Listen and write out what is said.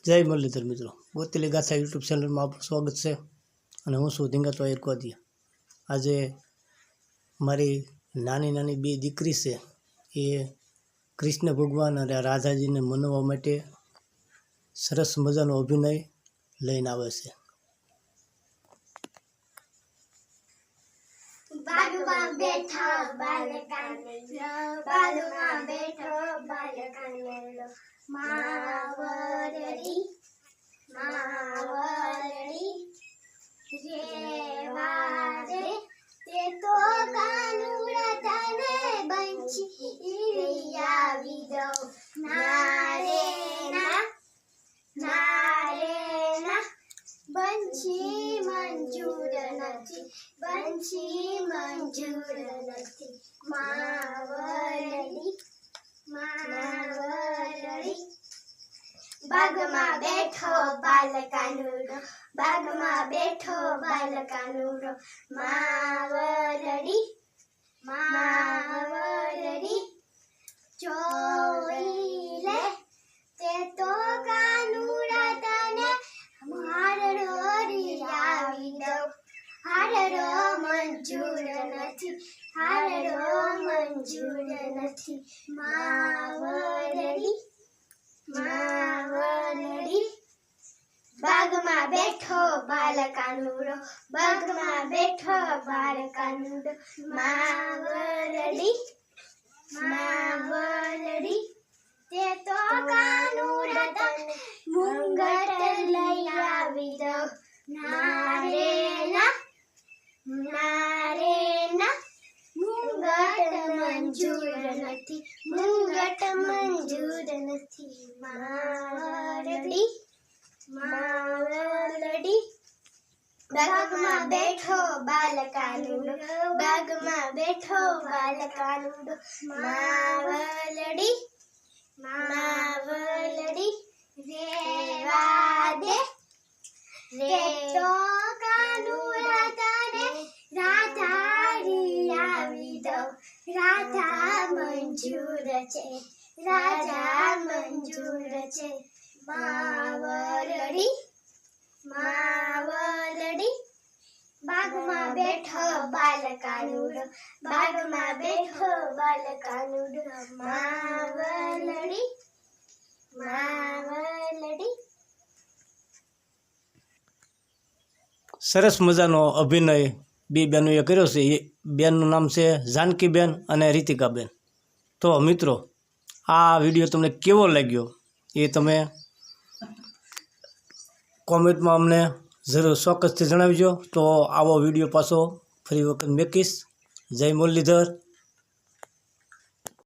જય મુરલીધર મિત્રો, ગોતીલી ગાથા યુટ્યુબ ચેનલમાં આપનું સ્વાગત છે અને હું છું ધીંગાતો એરકોદિયા। આજે મારી નાની બે દીકરી છે એ કૃષ્ણ ભગવાન અને રાધાજીને મનાવવા માટે સરસ મજાનો અભિનય લઈને આવે છે। બાજુમાં બેઠો બાલકાને લો, બાજુમાં બેઠો બાલકાને લો, માવરડી રેવા દે તે તો કાનુડા તને બંછી આવી દઉં। ના રે ના બંછી મંજૂર નથી, બંછી મંજૂર નથી। માવરડી બાગમાં બેઠો બાલકાનુડો, બાગમાં બેઠો બાલકાનુડો, માવરડી જોઈ લે તે તો કાનુડા તને હારડો આવી દઉં। હારડો મંજૂર નથી, હારડો મંજૂર નથી। માવરડી બાગમાં બેઠો બાલકાનુડો, બાગમાં બેઠો બાલકાનુડો, માવરડી તે તો કાનુડા તને મુંગટ લઈ આવી દઉં। ના રે ના મુંગટ મંજૂર નથી, મુંગટ મંજૂર નથી। માવરડી બાગમાં બેઠો બાલકાનુડો, બાગમાં બેઠો બાલકાનુડો, માવરડી રેવા દે રે તો કાનુડા તને રાધારી આવી દઉં। રાધા મંજૂર છે, રાધા મંજૂર છે। માવરડી બાગમાં બેઠો બાલકાનુડો, બાગમાં બેઠો બાલકાનુડો, માવરડી સરસ મજાનો અભિનય બે બહેનોએ કર્યો છે। એ બેનનું નામ છે જાનકીબેન અને રીતિકાબેન। તો મિત્રો, આ વિડીયો તમને કેવો લાગ્યો એ તમે કોમેન્ટમાં અમને જરૂર ચોક્કસથી જણાવજો। તો આવો વિડીયો પાછો ફરી વખત મૂકીશ। જય મુરલીધર।